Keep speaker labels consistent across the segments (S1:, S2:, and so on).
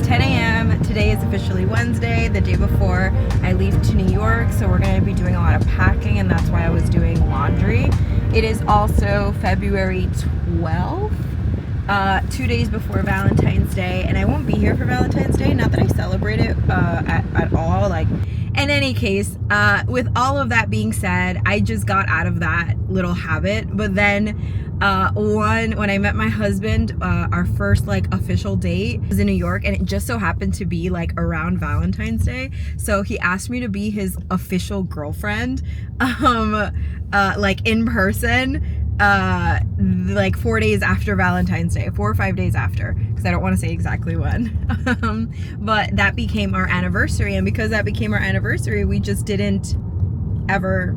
S1: 10 a.m. Today is officially Wednesday, the day before I leave to New York, so we're going to be doing a lot of packing, and that's why I was doing laundry. It is also February 12th, 2 days before Valentine's Day, and I won't be here for Valentine's Day. Not that I celebrate it at all. Like, in any case, with all of that being said, I just got out of that little habit. But then when I met my husband, our first like official date was in New York, and it just so happened to be like around Valentine's Day. So he asked me to be his official girlfriend, like in person, like 4 days after Valentine's Day, 4 or 5 days after, because I don't want to say exactly when. But that became our anniversary, and because that became our anniversary, we just didn't ever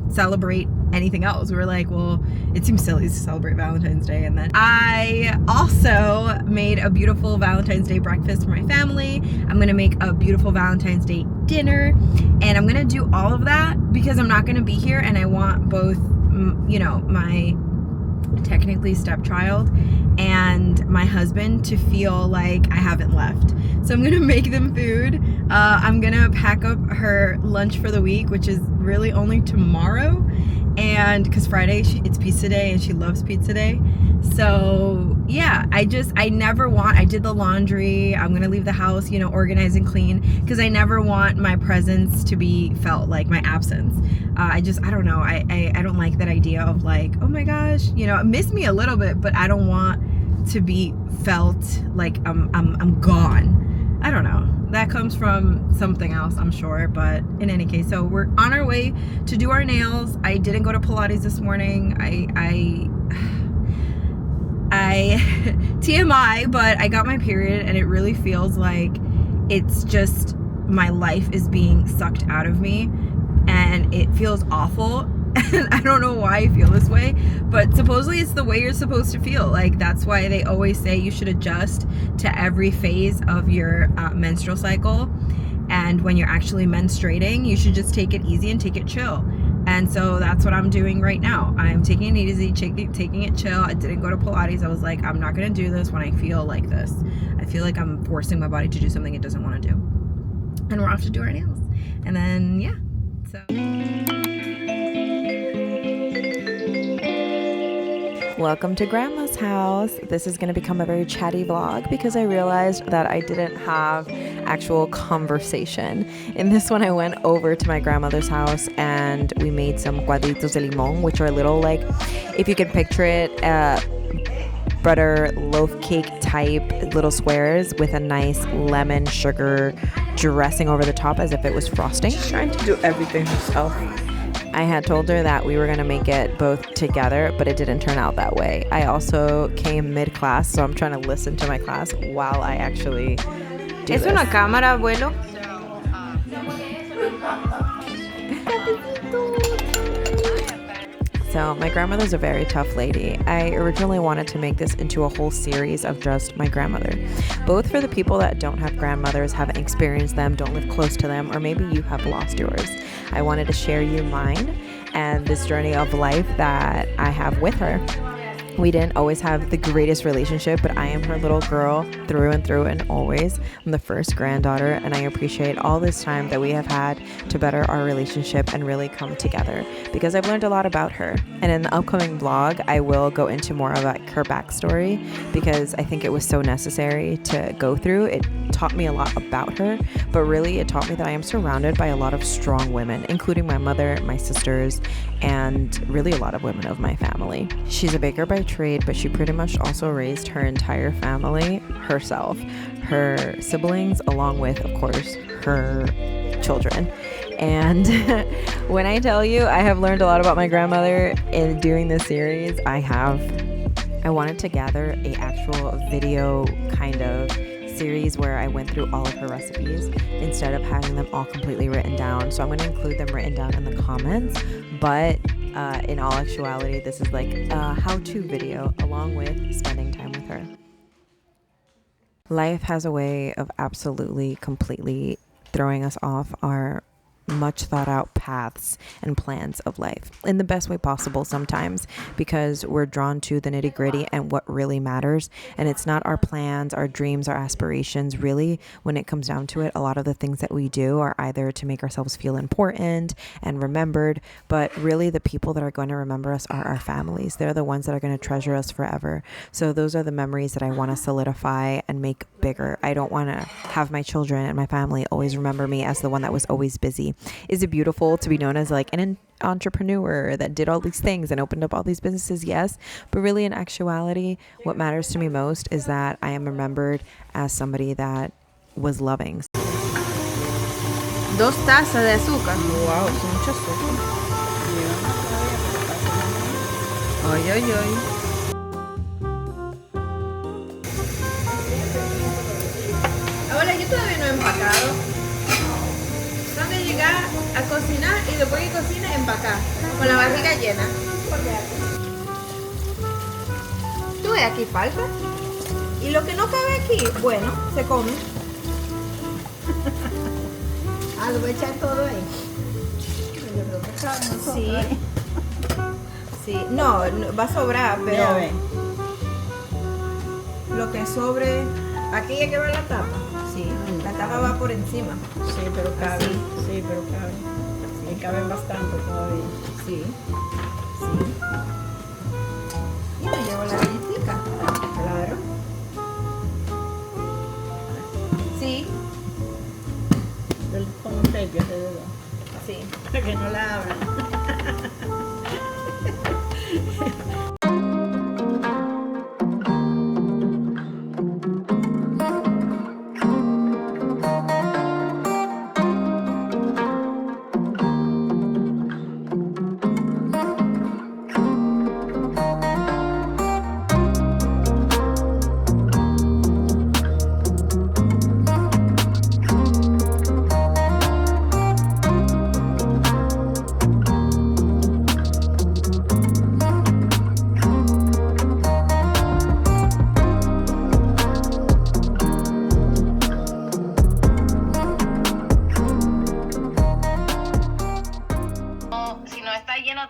S1: celebrate anything else. We were like, well, it seems silly to celebrate Valentine's Day. And then I also made a beautiful Valentine's Day breakfast for my family. I'm gonna make a beautiful Valentine's Day dinner, and I'm gonna do all of that because I'm not gonna be here, and I want both, you know, my technically stepchild and my husband to feel like I haven't left. So I'm gonna make them food. I'm gonna pack up her lunch for the week, which is really only tomorrow, and because Friday it's pizza day and she loves pizza day. So yeah, I did the laundry. I'm gonna leave the house, you know, organized and clean, because I never want my presence to be felt, like my absence. I don't know, I don't like that idea of like, oh my gosh, you know, miss me a little bit, but I don't want to be felt like I'm gone. I don't know, that comes from something else, I'm sure. But in any case, so we're on our way to do our nails. I didn't go to Pilates this morning. I TMI, but I got my period, and it really feels like it's just my life is being sucked out of me, and it feels awful. And I don't know why I feel this way, but supposedly it's the way you're supposed to feel. Like, that's why they always say you should adjust to every phase of your menstrual cycle. And when you're actually menstruating, you should just take it easy and take it chill. And so that's what I'm doing right now. I'm taking it easy, taking it chill. I didn't go to Pilates. I was like, I'm not going to do this when I feel like this. I feel like I'm forcing my body to do something it doesn't want to do. And we're off to do our nails. And then, yeah. So... Welcome to Grandma's house. This is going to become a very chatty vlog because I realized that I didn't have actual conversation. In this one, I went over to my grandmother's house and we made some cuadritos de limón, which are little, like, if you can picture it, butter loaf cake type little squares with a nice lemon sugar dressing over the top as if it was frosting. She's trying to do everything herself. I had told her that we were going to make it both together, but it didn't turn out that way. I also came mid-class, so I'm trying to listen to my class while I actually do this. ¿Es una cámara, abuelo? So my grandmother's a very tough lady. I originally wanted to make this into a whole series of just my grandmother, both for the people that don't have grandmothers, haven't experienced them, don't live close to them, or maybe you have lost yours. I wanted to share you mine and this journey of life that I have with her. We didn't always have the greatest relationship, but I am her little girl through and through and always. I'm the first granddaughter, and I appreciate all this time that we have had to better our relationship and really come together, because I've learned a lot about her. And in the upcoming vlog, I will go into more of like her backstory, because I think it was so necessary to go through. It taught me a lot about her, but really it taught me that I am surrounded by a lot of strong women, including my mother, my sisters, and really a lot of women of my family. She's a baker by trade, but she pretty much also raised her entire family herself, her siblings, along with, of course, her children. And when I tell you I have learned a lot about my grandmother in doing this series, I wanted to gather a actual video kind of series where I went through all of her recipes instead of having them all completely written down. So I'm going to include them written down in the comments, but in all actuality, this is like a how-to video along with spending time with her. Life has a way of absolutely, completely throwing us off our much thought out paths and plans of life in the best way possible sometimes, because we're drawn to the nitty gritty and what really matters. And it's not our plans, our dreams, our aspirations. Really, when it comes down to it, a lot of the things that we do are either to make ourselves feel important and remembered, but really the people that are going to remember us are our families. They're the ones that are going to treasure us forever. So those are the memories that I want to solidify and make bigger. I don't want to have my children and my family always remember me as the one that was always busy. Is it beautiful to be known as like an entrepreneur that did all these things and opened up all these businesses? Yes, but really in actuality, what matters to me most is that I am remembered as somebody that was loving.
S2: 2 tazas de azúcar.
S1: Wow, es mucho azúcar.
S2: Ay, ay, ay.
S1: Ahora yo todavía no he empacado. Tengo que llegar a cocinar y después que cocine empacar con la barriga llena. Tú ves, aquí falta. Y lo que no cabe aquí, bueno, se come.
S2: Lo voy a echar todo ahí. Yo creo que cabe nosotros.
S1: Sí. Sí, no, va a sobrar, pero lo que sobre, aquí hay que ver la tapa. Sí, la tapa va por encima.
S2: Sí, pero cabe.
S1: Así.
S2: Sí, pero cabe. Sí, caben bastante todavía.
S1: Sí, sí. Y me llevo la galletita. Claro. Sí,
S2: Yo le pongo un tape alrededor.
S1: sí.
S2: Para que no la abran.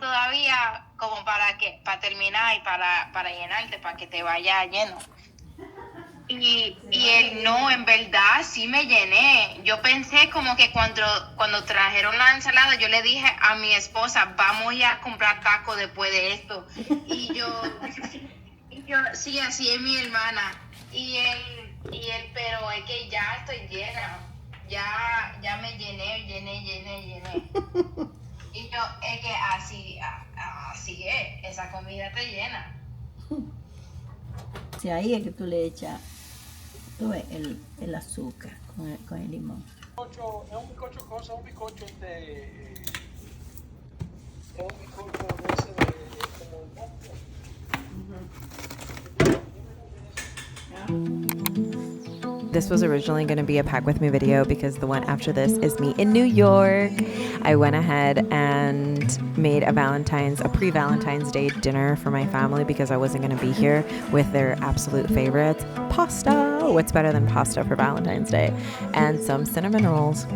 S3: Todavía como para terminar y para llenarte, para que te vaya lleno. Y él no, en verdad sí me llené. Yo pensé como que cuando trajeron la ensalada, yo le dije a mi esposa, vamos a ir a comprar tacos después de esto. Y yo sí, así es mi hermana. Y él, pero es que ya estoy llena. Ya me llené. Y yo, es que así es, esa comida te llena.
S2: Sí, ahí es que tú le echas todo el azúcar con el limón.
S4: É um bizcocho cosa, un bizcocho de... Es un bizcocho de ese de como el monstruo.
S1: This was originally going to be a pack with me video because the one after this is me in New York. I went ahead and made a pre-Valentine's Day dinner for my family because I wasn't going to be here with their absolute favorites, pasta. What's better than pasta for Valentine's Day? And some cinnamon rolls.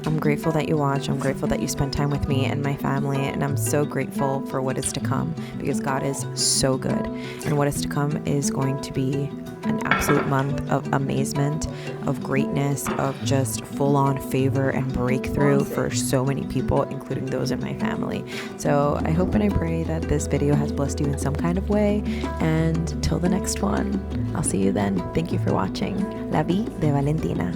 S1: I'm grateful that you watch. I'm grateful that you spend time with me and my family, and I'm so grateful for what is to come because God is so good, and what is to come is going to be an absolute month of amazement, of greatness, of just full-on favor and breakthrough for so many people, including those in my family. So I hope and I pray that this video has blessed you in some kind of way, and till the next one, I'll see you then. Thank you for watching. La vie de Valentina.